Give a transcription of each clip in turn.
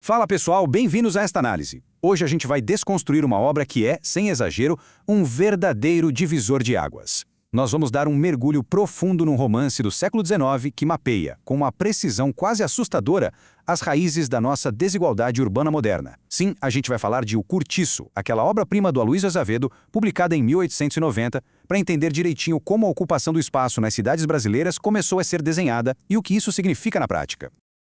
Fala pessoal, bem-vindos a esta análise. Hoje a gente vai desconstruir uma obra que é, sem exagero, um verdadeiro divisor de águas. Nós vamos dar um mergulho profundo num romance do século XIX que mapeia, com uma precisão quase assustadora, as raízes da nossa desigualdade urbana moderna. Sim, a gente vai falar de O Cortiço, aquela obra-prima do Aloysio Azevedo, publicada em 1890, para entender direitinho como a ocupação do espaço nas cidades brasileiras começou a ser desenhada e o que isso significa na prática.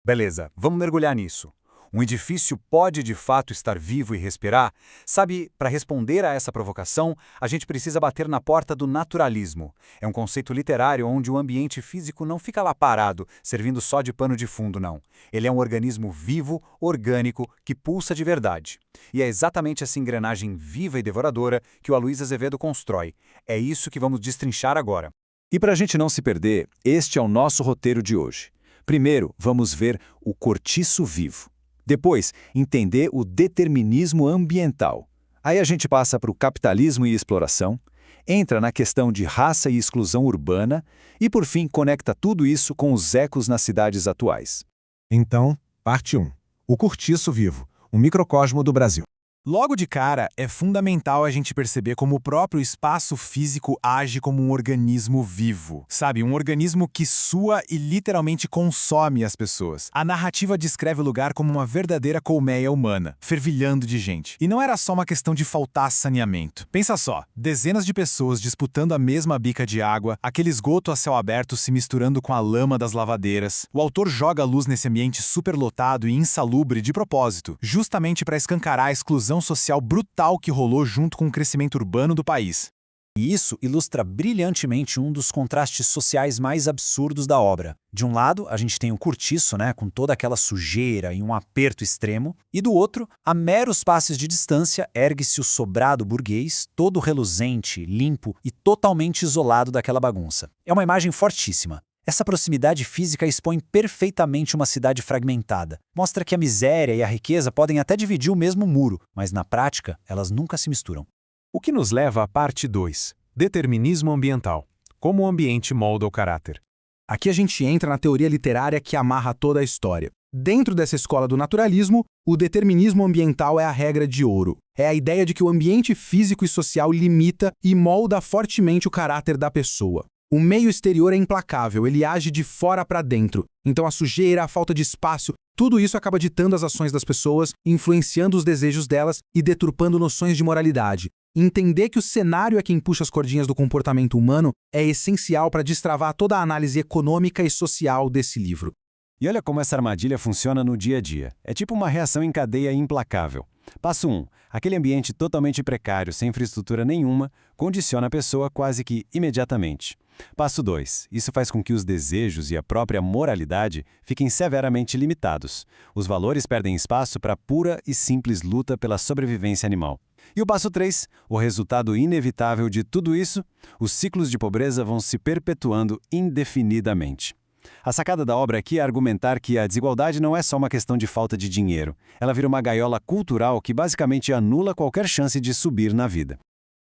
Beleza, vamos mergulhar nisso. Um edifício pode de fato estar vivo e respirar? Sabe, para responder a essa provocação, a gente precisa bater na porta do naturalismo. É um conceito literário onde o ambiente físico não fica lá parado, servindo só de pano de fundo, não. Ele é um organismo vivo, orgânico, que pulsa de verdade. E é exatamente essa engrenagem viva e devoradora que o Aloysio Azevedo constrói. É isso que vamos destrinchar agora. E para a gente não se perder, este é o nosso roteiro de hoje. Primeiro, vamos ver o cortiço vivo. Depois, entender o determinismo ambiental. Aí a gente passa para o capitalismo e exploração, entra na questão de raça e exclusão urbana e, por fim, conecta tudo isso com os ecos nas cidades atuais. Então, parte 1. O cortiço vivo, um microcosmo do Brasil. Logo de cara, é fundamental a gente perceber como o próprio espaço físico age como um organismo vivo. Sabe, um organismo que sua e literalmente consome as pessoas. A narrativa descreve o lugar como uma verdadeira colmeia humana, fervilhando de gente. E não era só uma questão de faltar saneamento. Pensa só, dezenas de pessoas disputando a mesma bica de água, aquele esgoto a céu aberto se misturando com a lama das lavadeiras. O autor joga a luz nesse ambiente superlotado e insalubre de propósito, justamente para escancarar a exclusão social brutal que rolou junto com o crescimento urbano do país. E isso ilustra brilhantemente um dos contrastes sociais mais absurdos da obra. De um lado, a gente tem o cortiço, com toda aquela sujeira e um aperto extremo, e do outro, a meros passos de distância, ergue-se o sobrado burguês, todo reluzente, limpo e totalmente isolado daquela bagunça. É uma imagem fortíssima. Essa proximidade física expõe perfeitamente uma cidade fragmentada. Mostra que a miséria e a riqueza podem até dividir o mesmo muro, mas na prática, elas nunca se misturam. O que nos leva à parte 2. Determinismo ambiental. Como o ambiente molda o caráter. Aqui a gente entra na teoria literária que amarra toda a história. Dentro dessa escola do naturalismo, o determinismo ambiental é a regra de ouro. É a ideia de que o ambiente físico e social limita e molda fortemente o caráter da pessoa. O meio exterior é implacável, ele age de fora para dentro. Então a sujeira, a falta de espaço, tudo isso acaba ditando as ações das pessoas, influenciando os desejos delas e deturpando noções de moralidade. Entender que o cenário é quem puxa as cordinhas do comportamento humano é essencial para destravar toda a análise econômica e social desse livro. E olha como essa armadilha funciona no dia a dia. É tipo uma reação em cadeia implacável. Passo 1. Aquele ambiente totalmente precário, sem infraestrutura nenhuma, condiciona a pessoa quase que imediatamente. Passo 2. Isso faz com que os desejos e a própria moralidade fiquem severamente limitados. Os valores perdem espaço para a pura e simples luta pela sobrevivência animal. E o passo 3. O resultado inevitável de tudo isso, os ciclos de pobreza vão se perpetuando indefinidamente. A sacada da obra aqui é argumentar que a desigualdade não é só uma questão de falta de dinheiro. Ela vira uma gaiola cultural que basicamente anula qualquer chance de subir na vida.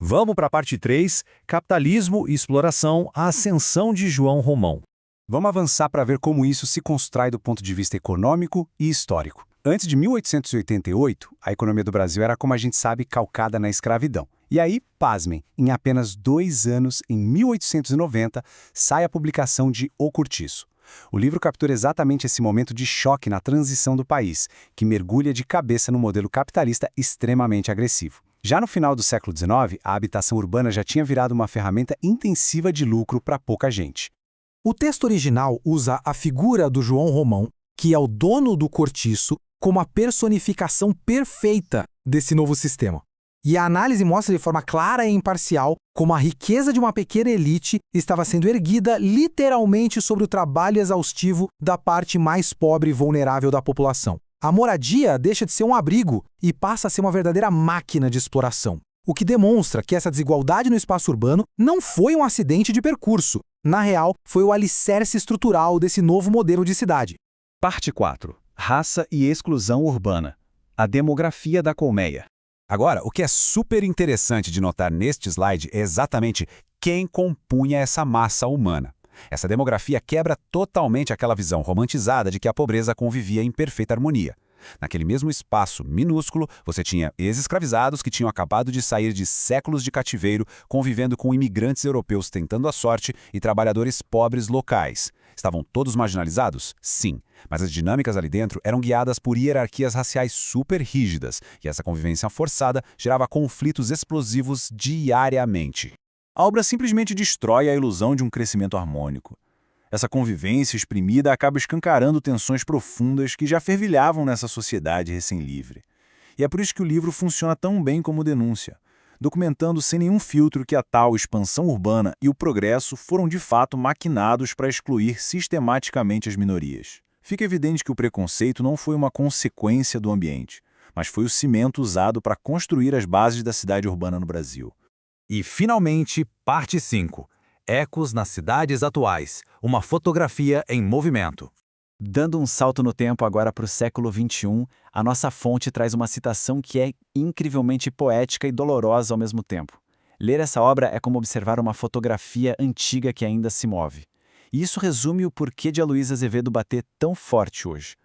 Vamos para a parte 3, capitalismo e exploração, a ascensão de João Romão. Vamos avançar para ver como isso se constrói do ponto de vista econômico e histórico. Antes de 1888, a economia do Brasil era, como a gente sabe, calcada na escravidão. E aí, pasmem, em apenas 2 anos, em 1890, sai a publicação de O Cortiço. O livro captura exatamente esse momento de choque na transição do país, que mergulha de cabeça no modelo capitalista extremamente agressivo. Já no final do século XIX, a habitação urbana já tinha virado uma ferramenta intensiva de lucro para pouca gente. O texto original usa a figura do João Romão, que é o dono do cortiço, como a personificação perfeita desse novo sistema. E a análise mostra de forma clara e imparcial como a riqueza de uma pequena elite estava sendo erguida literalmente sobre o trabalho exaustivo da parte mais pobre e vulnerável da população. A moradia deixa de ser um abrigo e passa a ser uma verdadeira máquina de exploração. O que demonstra que essa desigualdade no espaço urbano não foi um acidente de percurso. Na real, foi o alicerce estrutural desse novo modelo de cidade. Parte 4. Raça e exclusão urbana. A demografia da colmeia. Agora, o que é super interessante de notar neste slide é exatamente quem compunha essa massa humana. Essa demografia quebra totalmente aquela visão romantizada de que a pobreza convivia em perfeita harmonia. Naquele mesmo espaço minúsculo, você tinha ex-escravizados que tinham acabado de sair de séculos de cativeiro, convivendo com imigrantes europeus tentando a sorte e trabalhadores pobres locais. Estavam todos marginalizados? Sim, mas as dinâmicas ali dentro eram guiadas por hierarquias raciais super rígidas, e essa convivência forçada gerava conflitos explosivos diariamente. A obra simplesmente destrói a ilusão de um crescimento harmônico. Essa convivência exprimida acaba escancarando tensões profundas que já fervilhavam nessa sociedade recém-livre. E é por isso que o livro funciona tão bem como denúncia, documentando sem nenhum filtro que a tal expansão urbana e o progresso foram de fato maquinados para excluir sistematicamente as minorias. Fica evidente que o preconceito não foi uma consequência do ambiente, mas foi o cimento usado para construir as bases da cidade urbana no Brasil. E, finalmente, parte 5. Ecos nas cidades atuais. Uma fotografia em movimento. Dando um salto no tempo agora para o século XXI, a nossa fonte traz uma citação que é incrivelmente poética e dolorosa ao mesmo tempo. Ler essa obra é como observar uma fotografia antiga que ainda se move. E isso resume o porquê de Aloysio Azevedo bater tão forte hoje.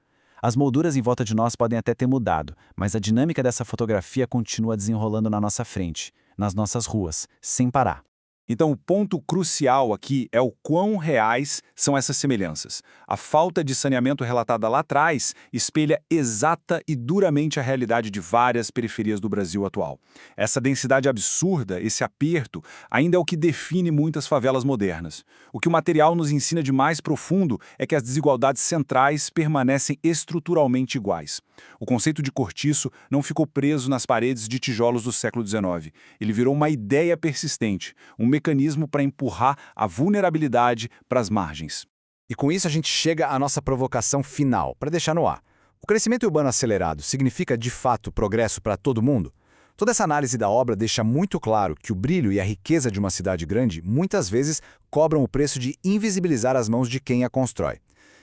As molduras em volta de nós podem até ter mudado, mas a dinâmica dessa fotografia continua desenrolando na nossa frente, nas nossas ruas, sem parar. Então, o ponto crucial aqui é o quão reais são essas semelhanças. A falta de saneamento relatada lá atrás espelha exata e duramente a realidade de várias periferias do Brasil atual. Essa densidade absurda, esse aperto, ainda é o que define muitas favelas modernas. O que o material nos ensina de mais profundo é que as desigualdades centrais permanecem estruturalmente iguais. O conceito de cortiço não ficou preso nas paredes de tijolos do século XIX. Ele virou uma ideia persistente, um mecanismo para empurrar a vulnerabilidade para as margens. E com isso a gente chega à nossa provocação final, para deixar no ar. O crescimento urbano acelerado significa, de fato, progresso para todo mundo? Toda essa análise da obra deixa muito claro que o brilho e a riqueza de uma cidade grande muitas vezes cobram o preço de invisibilizar as mãos de quem a constrói.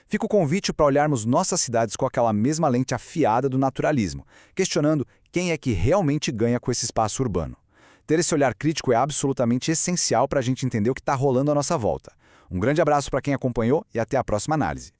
Fica o convite para olharmos nossas cidades com aquela mesma lente afiada do naturalismo, questionando quem é que realmente ganha com esse espaço urbano. Ter esse olhar crítico é absolutamente essencial para a gente entender o que está rolando à nossa volta. Um grande abraço para quem acompanhou e até a próxima análise.